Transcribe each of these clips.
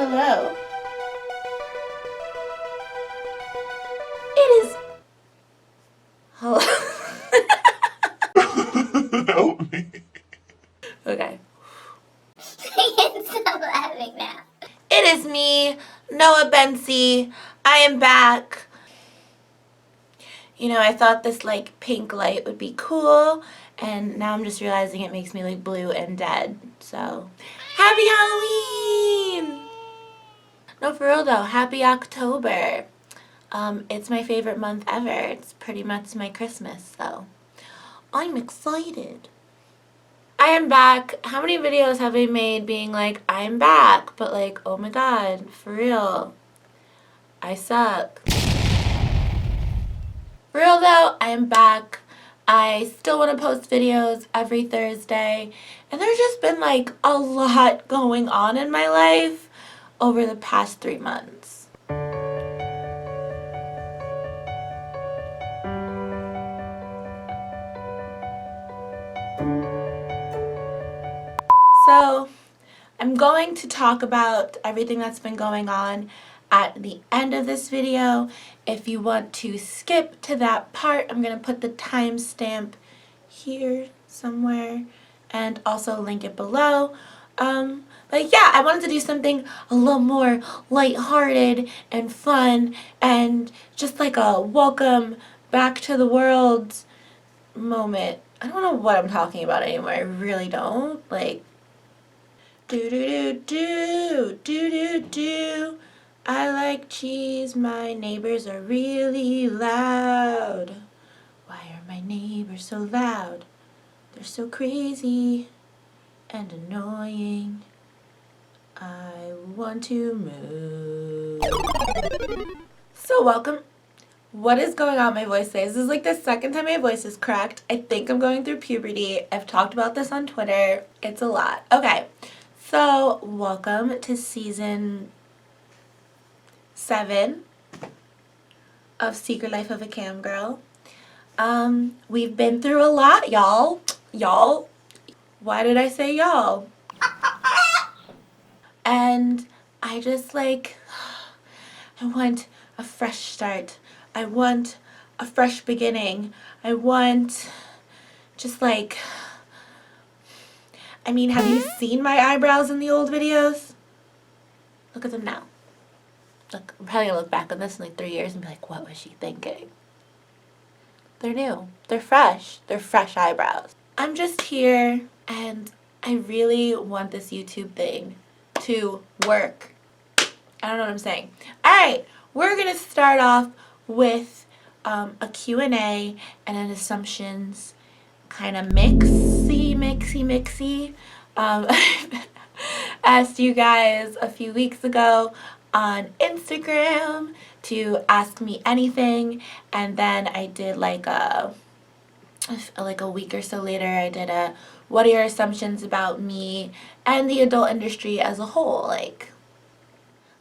Hello. It is... Hello. Help me. Okay. I can't stop laughing now. It is me, NoahGraceBensi. I am back. You know, I thought this like pink light would be cool, and now I'm just realizing it makes me like blue and dead. So, happy Halloween! No, for real though, happy October. It's my favorite month ever. It's pretty much my Christmas, so I'm excited. I am back. How many videos have I made being like, I'm back, but like, oh my god, for real, I suck. For real though, I am back. I still want to post videos every Thursday, and there's just been like a lot going on in my life over the past 3 months. So, I'm going to talk about everything that's been going on at the end of this video. If you want to skip to that part, I'm going to put the timestamp here somewhere and also link it below. But yeah, I wanted to do something a little more lighthearted and fun and just like a welcome back to the world moment. I don't know what I'm talking about anymore. I really don't. Like, do do do do do do do. I like cheese. My neighbors are really loud. Why are my neighbors so loud? They're so crazy and annoying. I want to move. So welcome. What is going on with my voice today? This is like the second time my voice is cracked. I think I'm going through puberty. I've talked about this on Twitter. It's a lot. Okay. So, welcome to season 7 of Secret Life of a Cam Girl. We've been through a lot, y'all. Y'all. Why did I say y'all? And I just like, I want a fresh start. I want a fresh beginning. I want just like, I mean, have you seen my eyebrows in the old videos? Look at them now. Look, I'm probably gonna look back on this in like 3 years and be like, what was she thinking? They're new. They're fresh. They're fresh eyebrows. I'm just here and I really want this YouTube thing to work. I don't know what I'm saying. Alright, we're gonna start off with a Q&A and an assumptions kind of mixy. Asked you guys a few weeks ago on Instagram to ask me anything, and then I did like a week or so later I did a what are your assumptions about me and the adult industry as a whole. Like,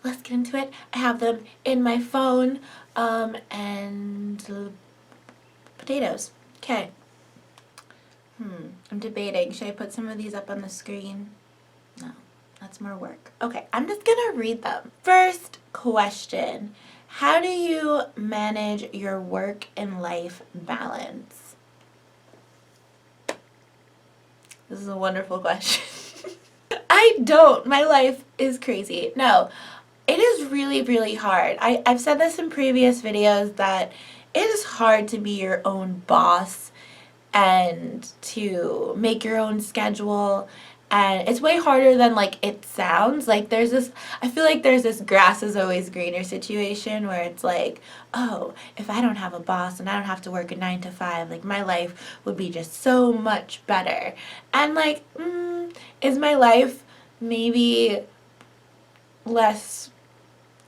let's get into it. I have them in my phone, and potatoes. Okay. I'm debating. Should I put some of these up on the screen? No, that's more work. Okay, I'm just gonna read them. First question. How do you manage your work and life balance? This is a wonderful question. I don't. My life is crazy. No, it is really, really hard. I've said this in previous videos that it is hard to be your own boss and to make your own schedule, and it's way harder than like it sounds. Like, there's this, I feel like there's this grass is always greener situation where it's like, oh, if I don't have a boss and I don't have to work a 9 to 5, like my life would be just so much better. And like, is my life maybe less?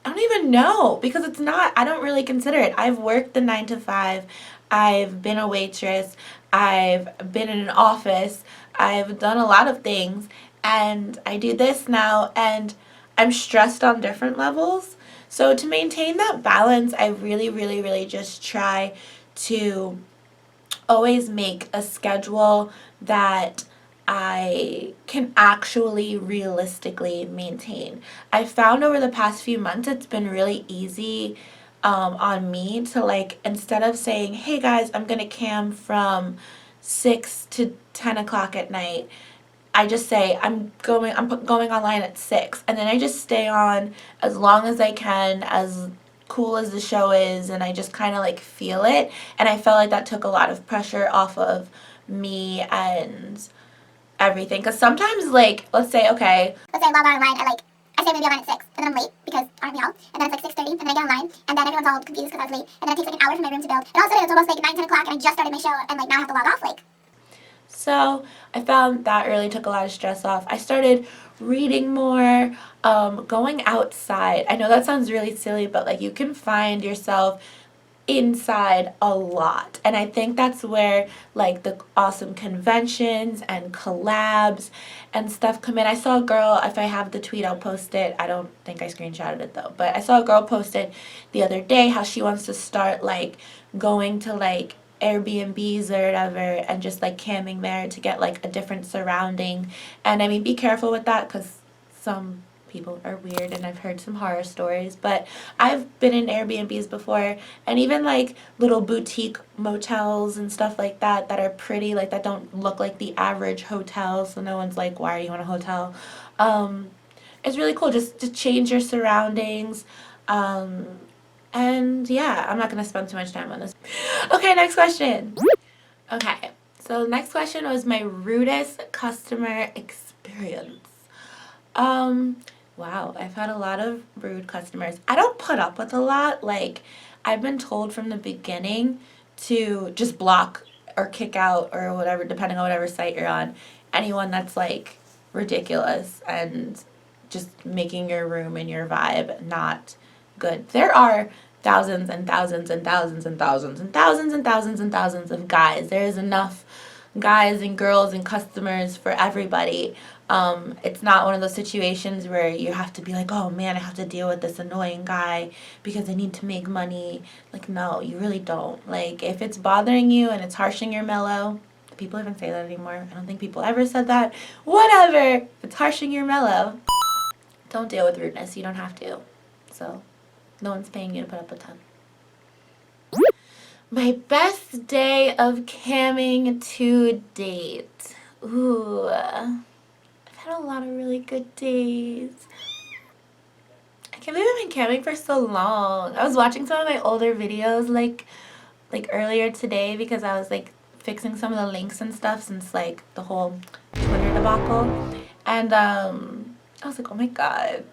I don't even know, because it's not. I don't really consider it. I've worked the 9 to 5. I've been a waitress. I've been in an office. I've done a lot of things, and I do this now, and I'm stressed on different levels. So to maintain that balance, I really, really, really just try to always make a schedule that I can actually realistically maintain. I found over the past few months it's been really easy on me to like, instead of saying, hey guys, I'm gonna cam from 6 to 10 o'clock at night, I just say I'm going online at 6, and then I just stay on as long as I can, as cool as the show is, and I just kind of like feel it. And I felt like that took a lot of pressure off of me and everything. Because sometimes, like, let's say I log on online at like, I say I'm gonna be online at 6, and then I'm late because aren't we all? And then it's like 6:30, and then I get online, and then everyone's all confused because I was late, and then it takes like an hour for my room to build, and all of a sudden it's almost like 9, 10 o'clock, and I just started my show, and like now I have to log off, like. So I found that really took a lot of stress off. I started reading more, going outside. I know that sounds really silly, but like you can find yourself inside a lot. And I think that's where like the awesome conventions and collabs and stuff come in. I saw a girl, if I have the tweet, I'll post it. I don't think I screenshotted it though, but I saw a girl post it the other day how she wants to start like going to like Airbnbs or whatever and just like camping there to get like a different surrounding. And I mean, be careful with that because some people are weird and I've heard some horror stories, but I've been in Airbnbs before, and even like little boutique motels and stuff like that that are pretty, like that don't look like the average hotel, so no one's like, why are you in a hotel? It's really cool just to change your surroundings. And yeah, I'm not gonna spend too much time on this. Okay, next question. Okay, so the next question was my rudest customer experience. Wow, I've had a lot of rude customers. I don't put up with a lot. Like, I've been told from the beginning to just block or kick out or whatever, depending on whatever site you're on, anyone that's like ridiculous and just making your room and your vibe not good. There are thousands and thousands and thousands and thousands and thousands and thousands and thousands of guys. There is enough guys and girls and customers for everybody. It's not one of those situations where you have to be like, oh man, I have to deal with this annoying guy because I need to make money. Like, no, you really don't. Like, if it's bothering you and it's harshing your mellow, do people even say that anymore? I don't think people ever said that. Whatever, if it's harshing your mellow, don't deal with rudeness. You don't have to. So, no one's paying you to put up a ton. My best day of camming to date. Ooh, I've had a lot of really good days. I can't believe I've been camming for so long. I was watching some of my older videos like earlier today because I was like fixing some of the links and stuff since like the whole Twitter debacle. And I was like, oh my god,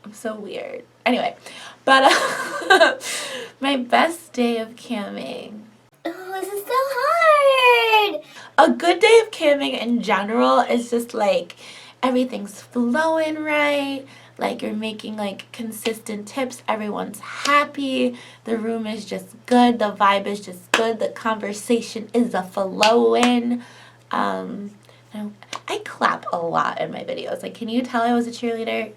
I'm so weird. Anyway, but my best day of camming. Oh, this is so hard. A good day of camming in general is just like everything's flowing right. Like you're making like consistent tips. Everyone's happy. The room is just good. The vibe is just good. The conversation is a flowing. I clap a lot in my videos. Like, can you tell I was a cheerleader?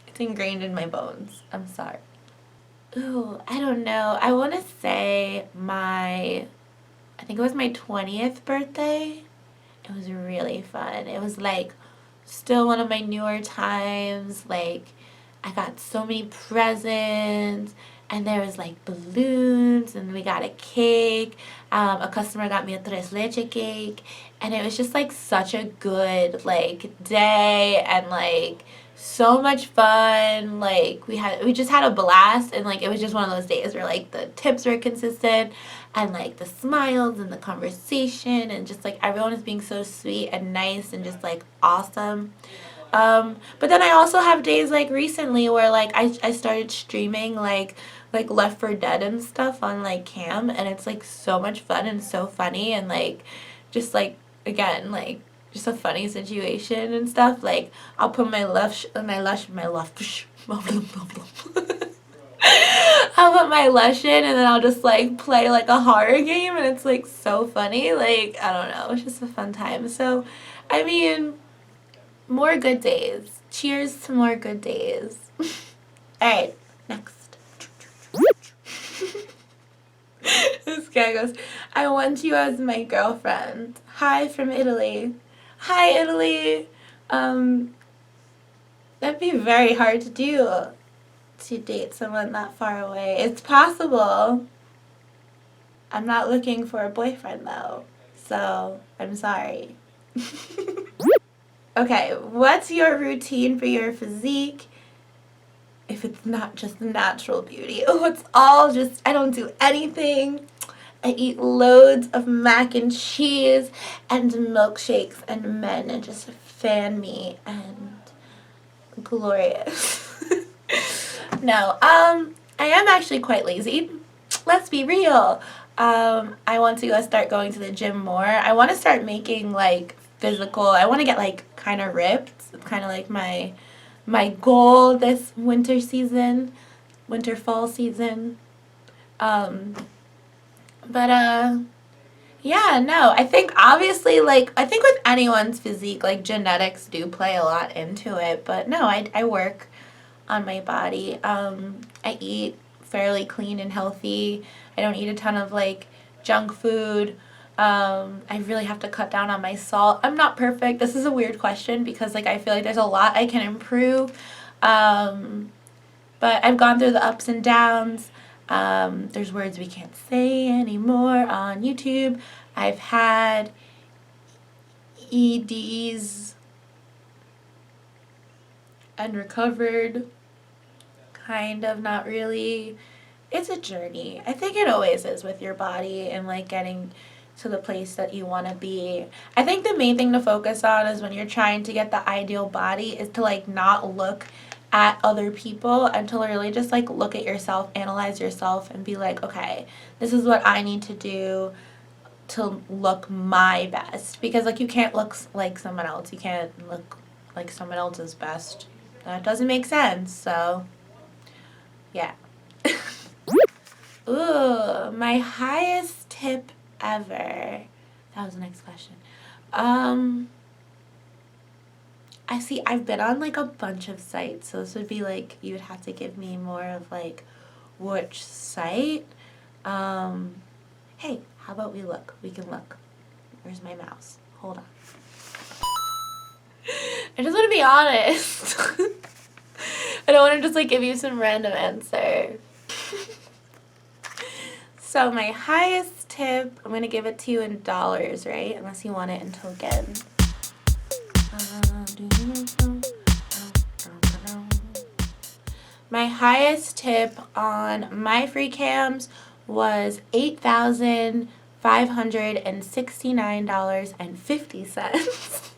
It's ingrained in my bones. I'm sorry. Ooh, I don't know. I want to say I think it was my 20th birthday. It was really fun. It was like still one of my newer times. Like, I got so many presents, and there was like balloons, and we got a cake. A customer got me a tres leche cake, and it was just like such a good like day, and like so much fun. Like we just had a blast, and like it was just one of those days where like the tips were consistent, and like the smiles and the conversation, and just like everyone is being so sweet and nice and just like awesome. But then I also have days like recently where like I started streaming like Left 4 Dead and stuff on like cam, and it's like so much fun and so funny, and like just like again like just a funny situation and stuff. Like I'll put my lush I'll put my lush in, and then I'll just like play like a horror game, and it's like so funny. Like I don't know, it's just a fun time. So I mean, more good days. Cheers to more good days. Alright, next. This guy goes, I want you as my girlfriend. Hi from Italy. Hi, Italy. That'd be very hard to do, to date someone that far away. It's possible. I'm not looking for a boyfriend, though. So, I'm sorry. Okay, what's your routine for your physique? If it's not just natural beauty. Oh, it's all just, I don't do anything. I eat loads of mac and cheese and milkshakes, and men just fan me and glorious. No, I am actually quite lazy. Let's be real. I want to start going to the gym more. I want to start making like physical. I want to get like kind of ripped. It's kind of like my goal this winter fall season. But yeah, no. I think obviously I think with anyone's physique, like genetics do play a lot into it. But no, I work on my body. I eat fairly clean and healthy. I don't eat a ton of like junk food. I really have to cut down on my salt. I'm not perfect. This is a weird question because like I feel like there's a lot I can improve. But I've gone through the ups and downs. There's words we can't say anymore on YouTube. I've had EDs and recovered. Kind of, not really. It's a journey. I think it always is with your body and like getting to the place that you want to be. I think the main thing to focus on is when you're trying to get the ideal body is to like not look at other people and to really just like look at yourself, analyze yourself and be like, okay, this is what I need to do to look my best. Because like you can't look like someone else. You can't look like someone else's best. That doesn't make sense. So yeah. Ooh, my highest tip ever. That was the next question. I see I've been on like a bunch of sites, so this would be like you would have to give me more of like which site. Hey, how about we look? We can look. Where's my mouse? Hold on. I just want to be honest. I don't want to just like give you some random answer. So my highest tip, I'm going to give it to you in dollars, right? Unless you want it in token. My highest tip on my free cams was $8,569.50.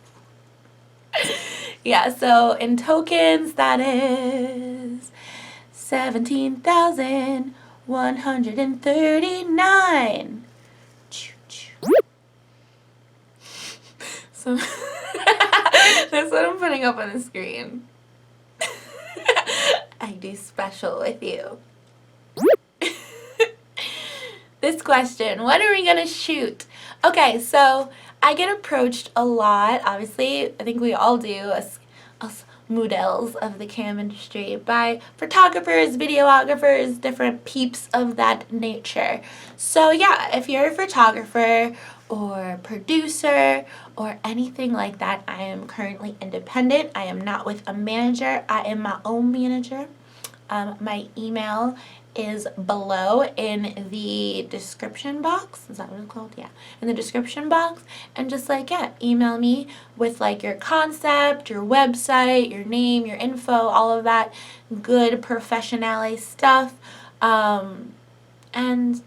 Yeah, so in tokens, that is 17,139. So that's what I'm putting up on the screen. I do special with you. This question, when are we going to shoot? Okay, so I get approached a lot, obviously, I think we all do, us models of the cam industry, by photographers, videographers, different peeps of that nature. So yeah, if you're a photographer or producer or anything like that, I am currently independent. I am not with a manager. I am my own manager. My email is below in the description box. Is that what it's called? Yeah. In the description box. And just like, yeah, email me with like your concept, your website, your name, your info, all of that good professionale stuff. And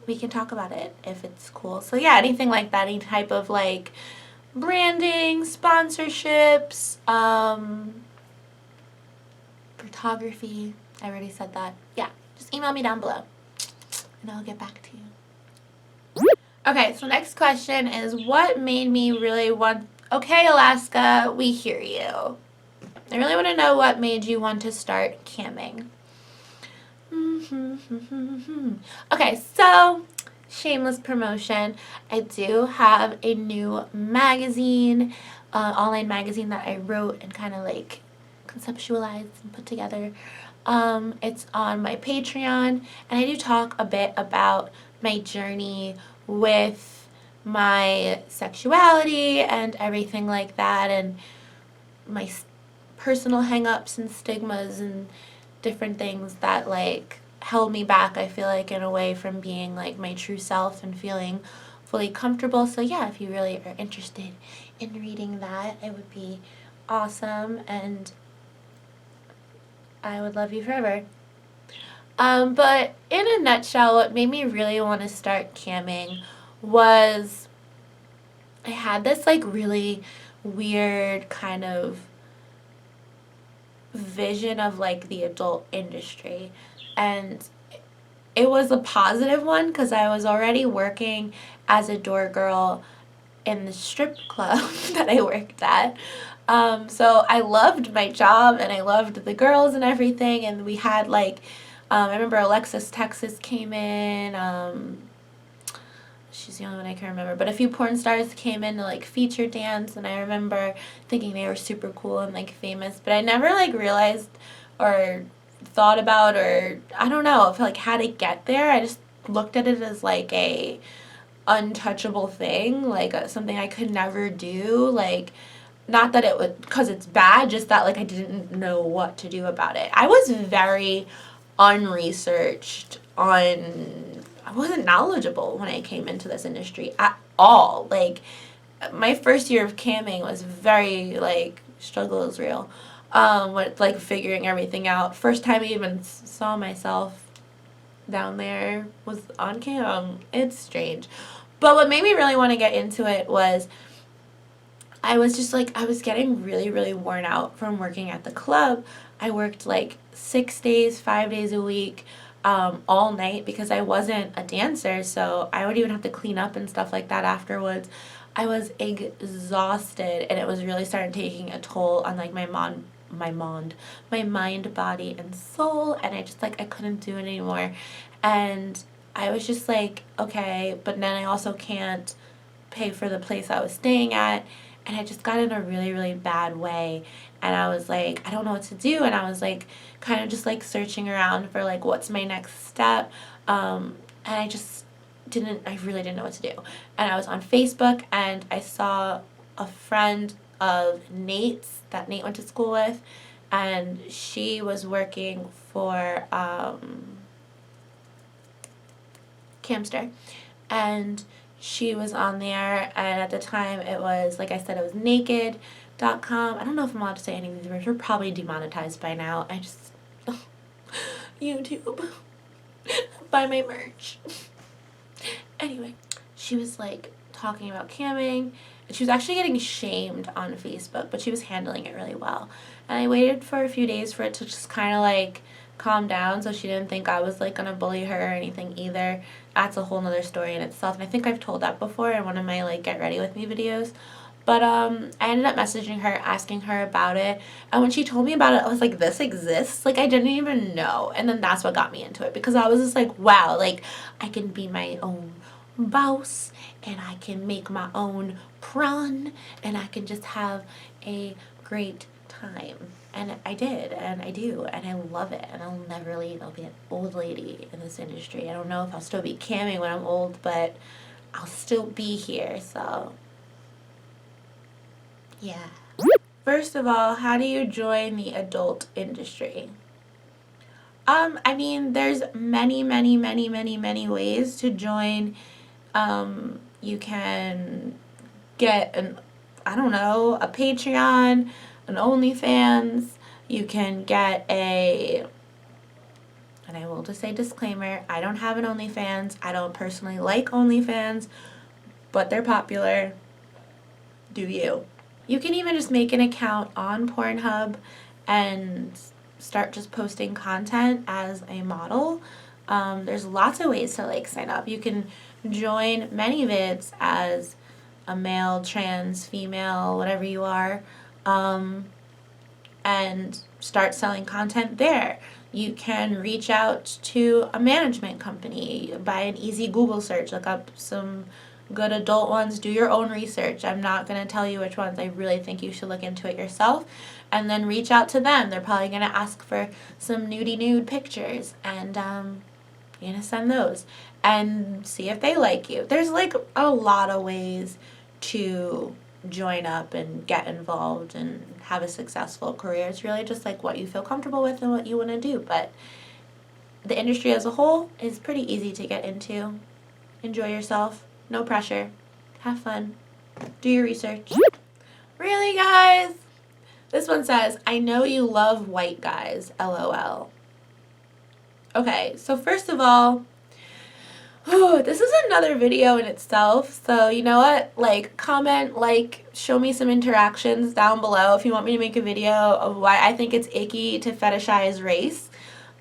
we can talk about it if it's cool. So yeah, anything like that, any type of like branding, sponsorships, photography. I already said that. Yeah, just email me down below and I'll get back to you. Okay, so next question is what made me really want... Okay, Alaska, we hear you. I really want to know what made you want to start camming. Okay, so shameless promotion. I do have a new magazine, online magazine that I wrote and kind of like conceptualized and put together. It's on my Patreon, and I do talk a bit about my journey with my sexuality and everything like that, and my personal hang-ups and stigmas and different things that like held me back, I feel like, in a way from being like my true self and feeling fully comfortable. So yeah, if you really are interested in reading that, it would be awesome, and I would love you forever. But in a nutshell, what made me really want to start camming was I had this like really weird kind of vision of like the adult industry, and it was a positive one because I was already working as a door girl in the strip club that I worked at. So I loved my job and I loved the girls and everything, and we had like I remember Alexis Texas came in. She's the only one I can remember. But a few porn stars came in to like feature dance, and I remember thinking they were super cool and like famous. But I never like realized or thought about, or I don't know if like how to get there. I just looked at it as like a untouchable thing, like something I could never do. Like, not that it would, because it's bad, just that like I didn't know what to do about it. I was very unresearched on, I wasn't knowledgeable when I came into this industry at all. Like, my first year of camming was very like struggle is real. With like figuring everything out. First time I even saw myself down there was on cam. It's strange. But what made me really want to get into it was I was just like, I was getting really, really worn out from working at the club. I worked like 6 days, 5 days a week, all night because I wasn't a dancer. So I would even have to clean up and stuff like that afterwards. I was exhausted, and it was really starting taking a toll on like my mind, body, and soul. And I just like, I couldn't do it anymore. And I was just like, okay, but then I also can't pay for the place I was staying at. And I just got in a really, really bad way. And I was like, I don't know what to do. And I was like, kind of just like searching around for like, what's my next step. And I really didn't know what to do. And I was on Facebook, and I saw a friend of Nate's that Nate went to school with. And she was working for Camster. And she was on there, and at the time it was, like I said, it was naked.com. I don't know if I'm allowed to say any of these words. We're probably demonetized by now. YouTube. Buy my merch. Anyway, she was like talking about camming, and she was actually getting shamed on Facebook, but she was handling it really well. And I waited for a few days for it to just kind of like calm down, so she didn't think I was like gonna bully her or anything either. That's a whole nother story in itself, and I think I've told that before in one of my like get ready with me videos. But I ended up messaging her, asking her about it, and when she told me about it, I was like, this exists? Like, I didn't even know. And then that's what got me into it, because I was just like, wow, like, I can be my own boss, and I can make my own prawn, and I can just have a great time. And I did, and I do, and I love it, and I'll never leave. I'll be an old lady in this industry. I don't know if I'll still be camming when I'm old, but I'll still be here, so yeah. First of all, how do you join the adult industry? I mean, there's many, many, many, many, many ways to join. You can get I don't know, a Patreon, an OnlyFans. You can get and I will just say disclaimer, I don't have an OnlyFans. I don't personally like OnlyFans, but they're popular. Do you? You can even just make an account on Pornhub and start just posting content as a model. There's lots of ways to like sign up. You can join many vids as a male, trans, female, whatever you are, and start selling content there. You can reach out to a management company by an easy Google search. Look up some good adult ones. Do your own research. I'm not going to tell you which ones. I really think you should look into it yourself. And then reach out to them. They're probably going to ask for some nudie nude pictures. And you're going to send those and see if they like you. There's like a lot of ways to join up and get involved and have a successful career. It's really just like what you feel comfortable with and what you want to do. But the industry as a whole is pretty easy to get into. Enjoy yourself. No pressure. Have fun. Do your research. Really, guys? This one says, I know you love white guys. LOL. Okay, so first of all, this is another video in itself, so you know what, like, comment, like, show me some interactions down below if you want me to make a video of why I think it's icky to fetishize race.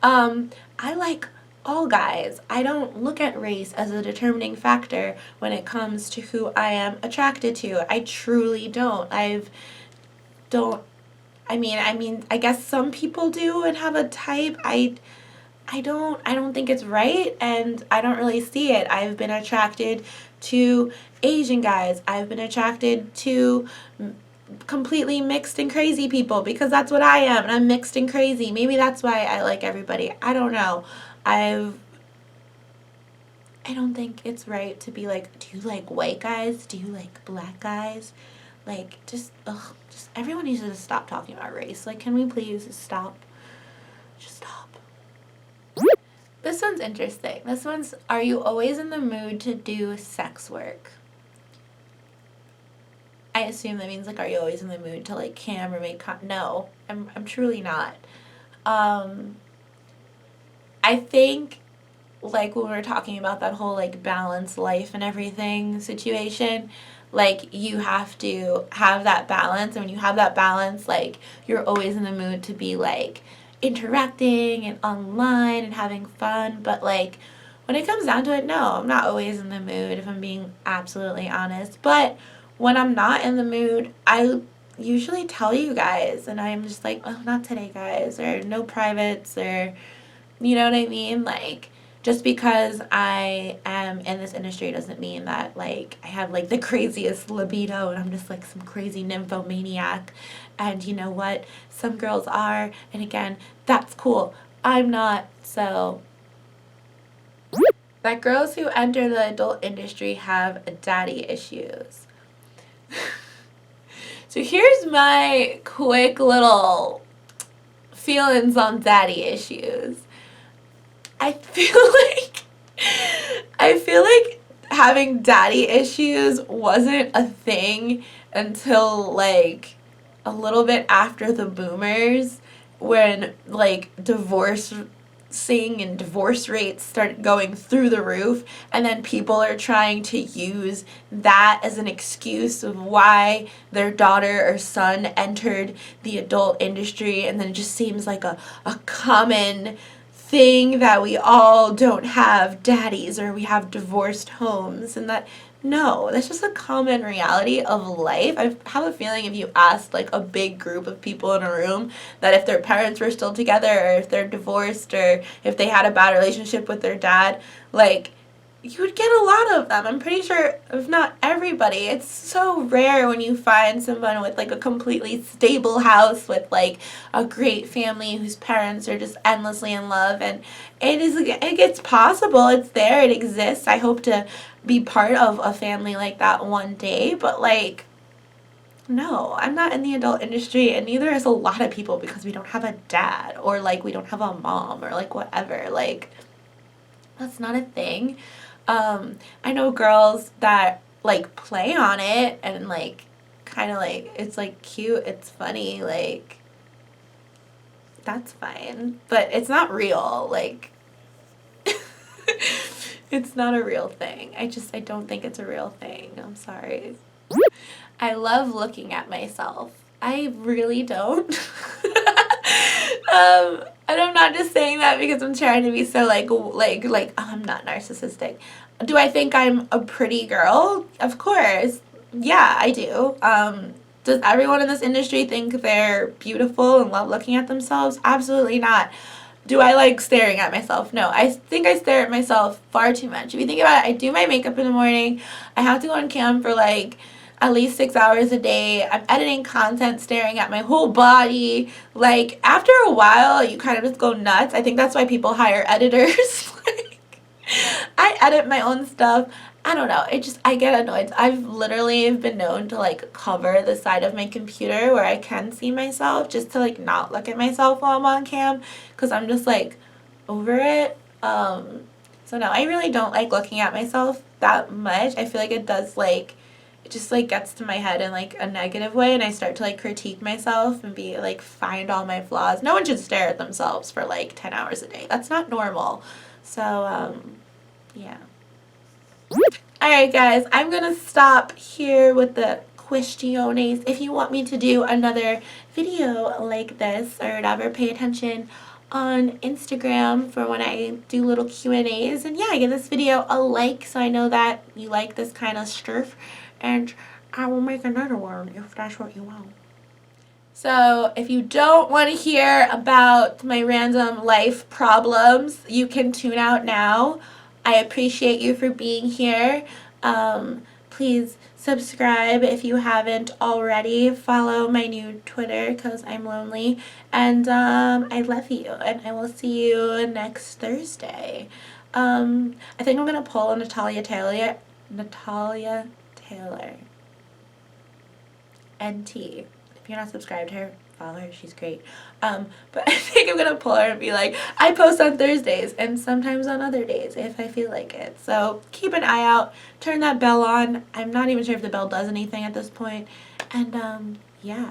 I like all guys. I don't look at race as a determining factor when it comes to who I am attracted to. I truly don't. I guess some people do and have a type. I don't think it's right, and I don't really see it. I've been attracted to Asian guys. I've been attracted to completely mixed and crazy people because that's what I am, and I'm mixed and crazy. Maybe that's why I like everybody. I don't know. I don't think it's right to be like, do you like white guys? Do you like black guys? Like, just everyone needs to stop talking about race. Like, can we please stop? Just stop. This one's interesting. This one's, are you always in the mood to do sex work? I assume that means, like, are you always in the mood to, like, cam or make no, I'm truly not. I think, like, when we're talking about that whole, like, balanced life and everything situation, like, you have to have that balance, and when you have that balance, like, you're always in the mood to be, like, interacting and online and having fun, but, like, when it comes down to it, no, I'm not always in the mood, if I'm being absolutely honest. But when I'm not in the mood, I usually tell you guys, and I'm just like, oh, not today, guys, or no privates, or, you know what I mean? Like, just because I am in this industry doesn't mean that, like, I have, like, the craziest libido and I'm just, like, some crazy nymphomaniac. And you know what? Some girls are. And again, that's cool. I'm not. So, that girls who enter the adult industry have daddy issues. So here's my quick little feelings on daddy issues. I feel like having daddy issues wasn't a thing until, like, a little bit after the boomers, when, like, divorcing and divorce rates started going through the roof, and then people are trying to use that as an excuse of why their daughter or son entered the adult industry, and then it just seems like a common thing that we all don't have daddies or we have divorced homes, and that, no, that's just a common reality of life. I have a feeling if you asked, like, a big group of people in a room, that if their parents were still together, or if they're divorced, or if they had a bad relationship with their dad, like, you would get a lot of them. I'm pretty sure, if not everybody. It's so rare when you find someone with, like, a completely stable house with, like, a great family whose parents are just endlessly in love. And it's possible. It's there. It exists. I hope to be part of a family like that one day. But, like, no, I'm not in the adult industry, and neither is a lot of people, because we don't have a dad, or, like, we don't have a mom, or, like, whatever. Like, that's not a thing. I know girls that, like, play on it and, like, kind of, like, it's, like, cute, it's funny, like, that's fine. But it's not real, like, it's not a real thing. I don't think it's a real thing. I'm sorry. I love looking at myself. I really don't. And I'm not just saying that because I'm trying to be so, oh, I'm not narcissistic. Do I think I'm a pretty girl? Of course. Yeah, I do. Does everyone in this industry think they're beautiful and love looking at themselves? Absolutely not. Do I like staring at myself? No. I think I stare at myself far too much. If you think about it, I do my makeup in the morning. I have to go on cam for, like, at least 6 hours a day. I'm editing content staring at my whole body. Like, after a while, you kind of just go nuts. I think that's why people hire editors. Like, I edit my own stuff. I don't know. I get annoyed. I've literally been known to like cover the side of my computer where I can see myself just to like not look at myself while I'm on cam because I'm just like over it. So no, I really don't like looking at myself that much. I feel like it does like it just like gets to my head in like a negative way and I start to like critique myself and be like find all my flaws. No one should stare at themselves for like 10 hours a day. That's not normal. So yeah. Alright guys, I'm gonna stop here with the questiones. If you want me to do another video like this or whatever, pay attention on Instagram for when I do little Q&As. And yeah, give this video a like so I know that you like this kind of stuff. And I will make another one if that's what you want. So if you don't want to hear about my random life problems, you can tune out now. I appreciate you for being here. Please subscribe if you haven't already. Follow my new Twitter because I'm lonely. And I love you. And I will see you next Thursday. I think I'm going to pull Natalia Taylor. NT. If you're not subscribed to her, follow her. She's great. But I think I'm gonna pull her and be like, I post on Thursdays and sometimes on other days if I feel like it. So keep an eye out. Turn that bell on. I'm not even sure if the bell does anything at this point. And yeah.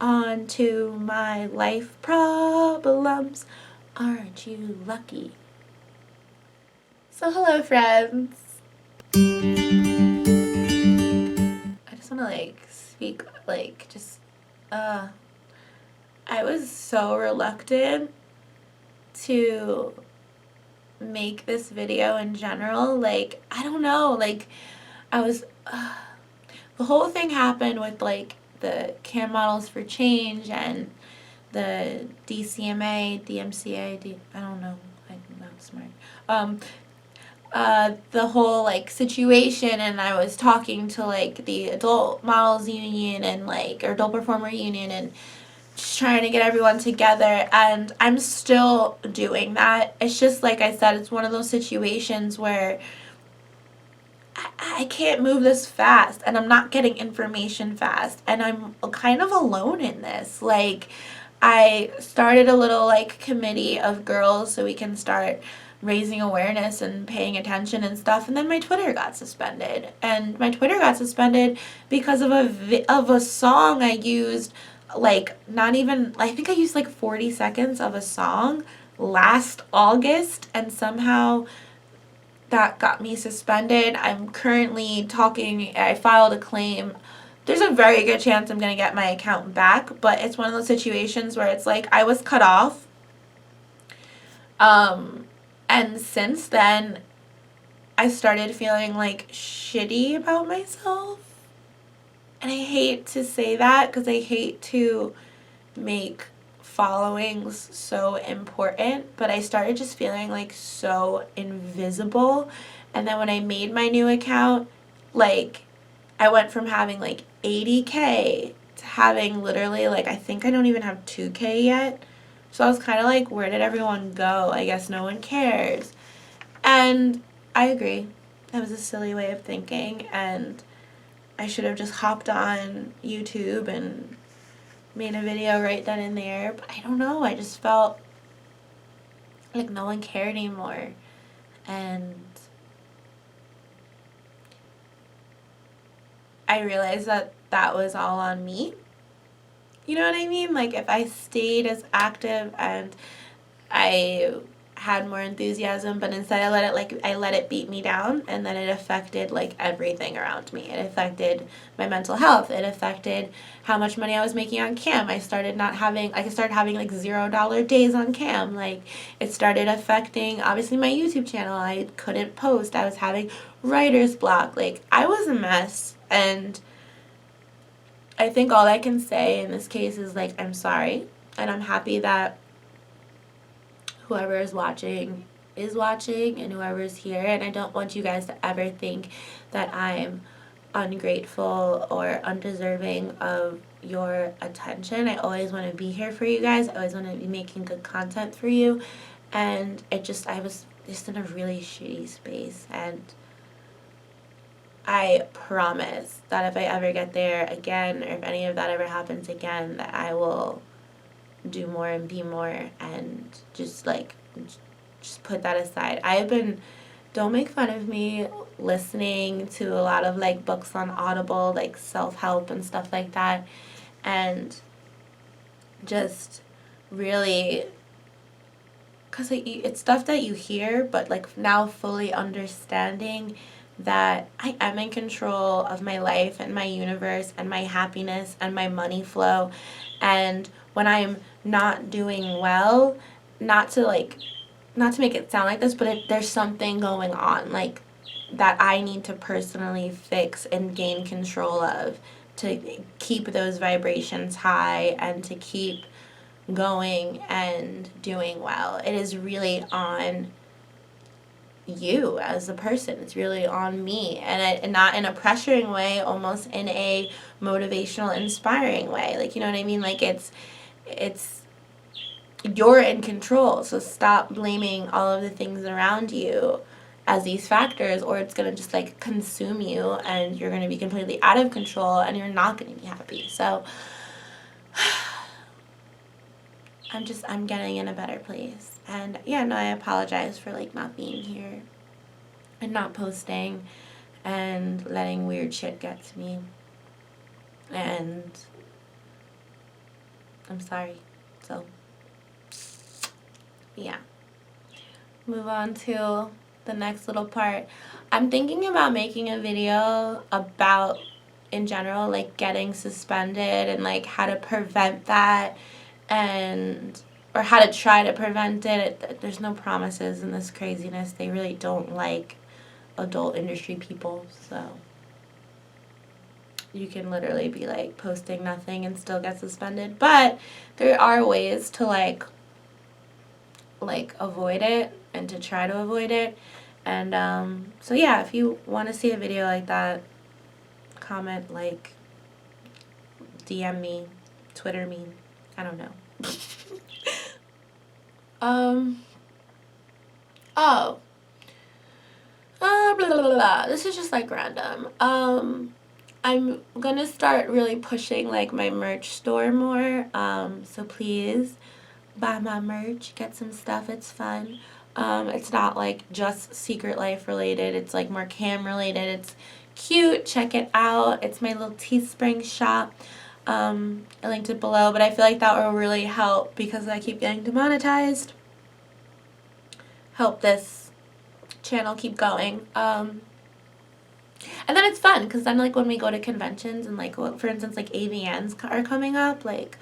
On to my life problems. Aren't you lucky? So hello, friends. I just want to like speak like just I was so reluctant to make this video in general. Like, I don't know, like I was the whole thing happened with like the cam models for change and the DCMA, DMCA, I don't know, I'm not smart. The whole like situation, and I was talking to like the adult models union and like or adult performer union and just trying to get everyone together, and I'm still doing that. It's just like I said, it's one of those situations where I can't move this fast and I'm not getting information fast and I'm kind of alone in this. Like I started a little like committee of girls so we can start raising awareness and paying attention and stuff, and then my Twitter got suspended. And my Twitter got suspended because of a song I used, like not even, I think I used like 40 seconds of a song last August, and somehow that got me suspended. I'm currently talking, I filed a claim. There's a very good chance I'm going to get my account back, but it's one of those situations where it's like I was cut off. And since then, I started feeling like shitty about myself. And I hate to say that because I hate to make followings so important, but I started just feeling like so invisible. And then when I made my new account, like I went from having like 80K to having literally like I think I don't even have 2K yet. So I was kind of like, where did everyone go? I guess no one cares. And I agree. That was a silly way of thinking, and I should have just hopped on YouTube and made a video right then and there. But I don't know. I just felt like no one cared anymore. And I realized that that was all on me. You know what I mean? Like if I stayed as active and I had more enthusiasm, but instead I let it beat me down, and then it affected like everything around me. It affected my mental health. It affected how much money I was making on cam. I started having like $0 days on cam. Like it started affecting obviously my YouTube channel. I couldn't post. I was having writer's block. Like I was a mess, and I think all I can say in this case is like I'm sorry, and I'm happy that whoever is watching, and whoever is here, and I don't want you guys to ever think that I'm ungrateful or undeserving of your attention. I always want to be here for you guys. I always want to be making good content for you, and I was just in a really shitty space, and I promise that if I ever get there again, or if any of that ever happens again, that I will do more and be more, and just put that aside. Don't make fun of me listening to a lot of like books on Audible, like self-help and stuff like that, and just really, because it's stuff that you hear, but like now fully understanding that I am in control of my life and my universe and my happiness and my money flow. And when I'm not doing well, not to make it sound like this, but if there's something going on, like, that I need to personally fix and gain control of to keep those vibrations high and to keep going and doing well. It is really on you as a person. It's really on me, and not in a pressuring way, almost in a motivational, inspiring way. Like, you know what I mean? Like, it's you're in control, so stop blaming all of the things around you as these factors, or it's going to just like consume you and you're going to be completely out of control and you're not going to be happy. So I'm getting in a better place. And yeah, no, I apologize for like not being here and not posting and letting weird shit get to me. And I'm sorry. So yeah. Move on to the next little part. I'm thinking about making a video about, in general, like getting suspended and like how to prevent that, and or how to try to prevent it. There's no promises in this craziness. They really don't like adult industry people, so you can literally be like posting nothing and still get suspended. But there are ways to like avoid it and to try to avoid it. And so yeah, if you want to see a video like that, comment, like, DM me, Twitter me, I don't know. Oh. Blah, blah, blah, blah. This is just like random. I'm gonna start really pushing like my merch store more. So please buy my merch, get some stuff. It's fun. It's not like just Secret Life related. It's like more cam related. It's cute. Check it out. It's my little Teespring shop. I linked it below, but I feel like that will really help because I keep getting demonetized. Help this channel keep going. And then it's fun because then like when we go to conventions and like, for instance, like AVNs are coming up, like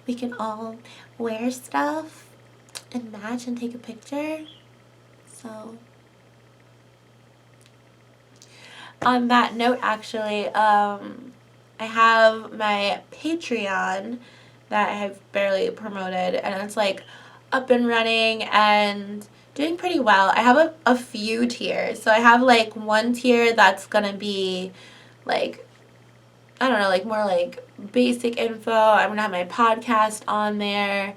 we can all wear stuff and match and take a picture. So on that note, actually, I have my Patreon that I have barely promoted, and it's like up and running and doing pretty well. I have a few tiers. So I have like one tier that's gonna be like, I don't know, like more like basic info. I'm gonna have my podcast on there,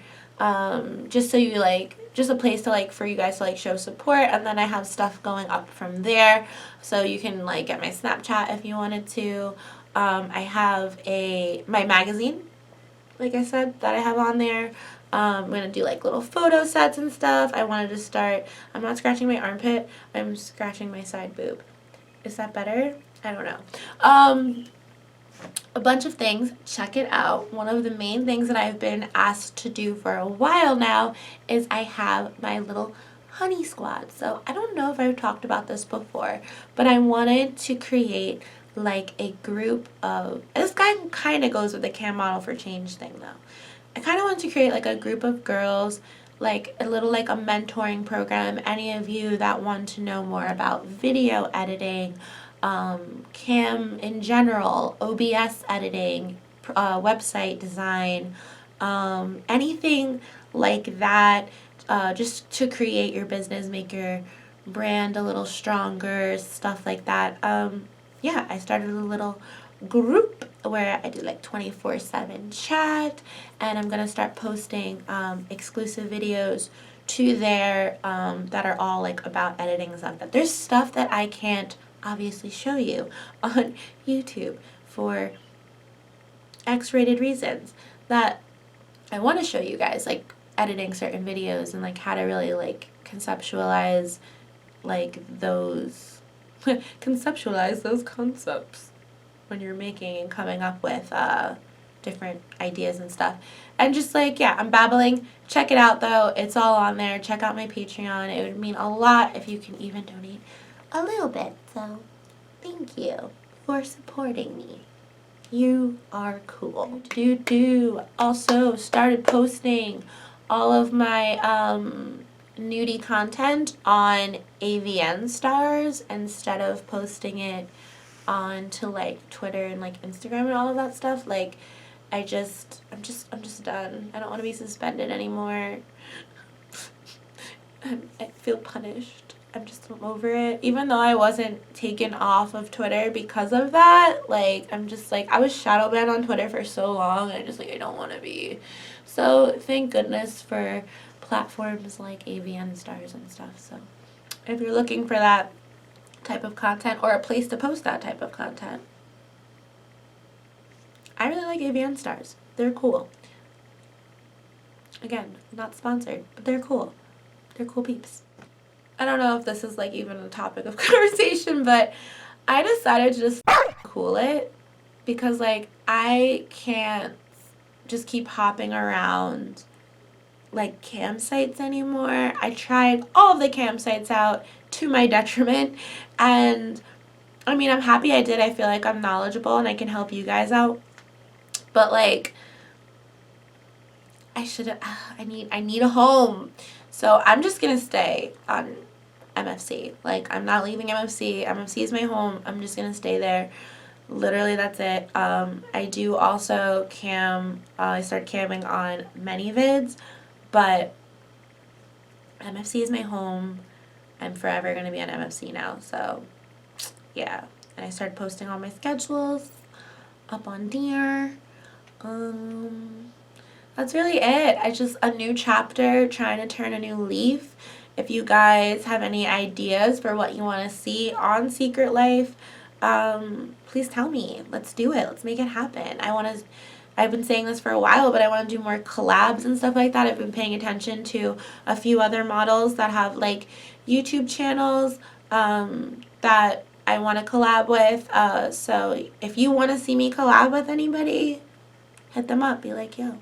just so you like, just a place to like for you guys to like show support. And then I have stuff going up from there, so you can like get my Snapchat if you wanted to. I have my magazine, like I said, that I have on there. I'm gonna do like little photo sets and stuff. I wanted to start. I'm not scratching my armpit. I'm scratching my side boob. Is that better? I don't know. A bunch of things. Check it out. One of the main things that I've been asked to do for a while now is I have my little honey squad. So I don't know if I've talked about this before, but I wanted to create like a group of, this guy kind of goes with the cam model for change thing though. I kind of want to create like a group of girls, like a little like a mentoring program. Any of you that want to know more about video editing, cam in general, OBS editing, website design, anything like that, just to create your business, make your brand a little stronger, stuff like that. Yeah, I started a little group where I do like 24/7 chat, and I'm gonna start posting exclusive videos to there that are all like about editing and stuff. There's stuff that I can't obviously show you on YouTube for X-rated reasons that I want to show you guys, like editing certain videos and like how to really like conceptualize like those conceptualize those concepts when you're making and coming up with different ideas and stuff. And just like, yeah, I'm babbling. Check it out though. It's all on there. Check out my Patreon. It would mean a lot if you can even donate a little bit. So thank you for supporting me. You are cool. Also started posting all of my nudie content on AVN stars instead of posting it onto like Twitter and like Instagram and all of that stuff. Like I'm just done. I don't want to be suspended anymore. I feel punished. I'm over it. Even though I wasn't taken off of Twitter because of that, like, I'm just like, I was shadow banned on Twitter for so long, and I don't want to be. So, thank goodness for platforms like AVN stars and stuff. So, if you're looking for that type of content or a place to post that type of content, I really like AVN stars. They're cool. Again, not sponsored, but they're cool. They're cool peeps. I don't know if this is like even a topic of conversation, but I decided to just cool it because like I can't just keep hopping around like campsites anymore. I tried all of the campsites out to my detriment, and I mean, I'm happy I did. I feel like I'm knowledgeable and I can help you guys out, but like I need a home. So I'm just gonna stay on MFC. Like, I'm not leaving MFC. MFC is my home. I'm just gonna stay there. Literally, that's it. I do also I start camming on many vids, but MFC is my home. I'm forever gonna be on MFC now. So, yeah. And I started posting all my schedules up on Deer. That's really it. A new chapter, trying to turn a new leaf. If you guys have any ideas for what you want to see on Secret Life, please tell me. Let's do it. Let's make it happen. I've been saying this for a while, but I want to do more collabs and stuff like that. I've been paying attention to a few other models that have like YouTube channels that I want to collab with. So if you want to see me collab with anybody, hit them up. Be like, yo,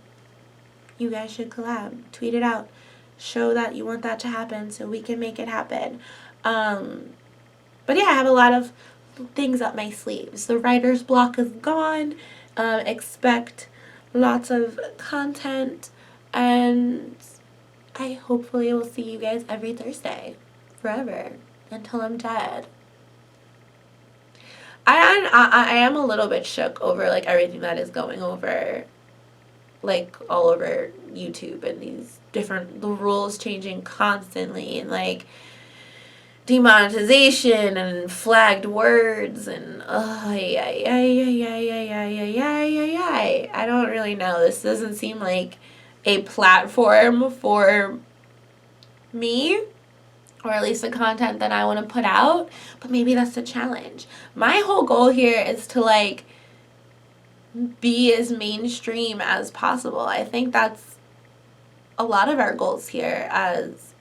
you guys should collab. Tweet it out. Show that you want that to happen so we can make it happen. But yeah, I have a lot of things up my sleeves. The writer's block is gone. Expect lots of content, and I hopefully will see you guys every Thursday forever until I'm dead. I am a little bit shook over like everything that is going over like all over YouTube and the rules changing constantly, and like demonetization and flagged words and I don't really know. This doesn't seem like a platform for me, or at least the content that I want to put out, but maybe that's the challenge. My whole goal here is to like be as mainstream as possible. I think that's a lot of our goals here as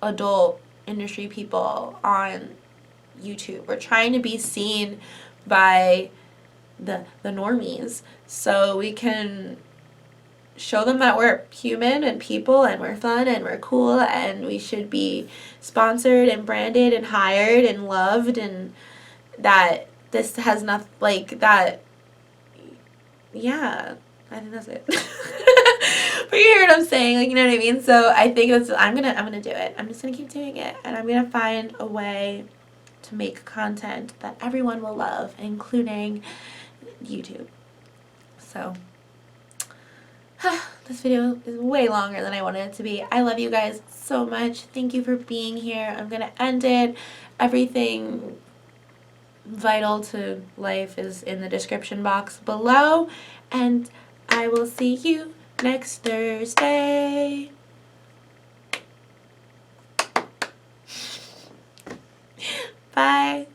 adult industry people on YouTube. We're trying to be seen by the normies so we can show them that we're human and people and we're fun and we're cool and we should be sponsored and branded and hired and loved, and that this has nothing like that. Yeah, I think that's it. But you hear what I'm saying, like, you know what I mean? So I think I'm gonna do it. I'm just gonna keep doing it, and I'm gonna find a way to make content that everyone will love, including YouTube. So this video is way longer than I wanted it to be. I love you guys so much. Thank you for being here. I'm gonna end it. Everything vital to life is in the description box below. And I will see you next Thursday. Bye.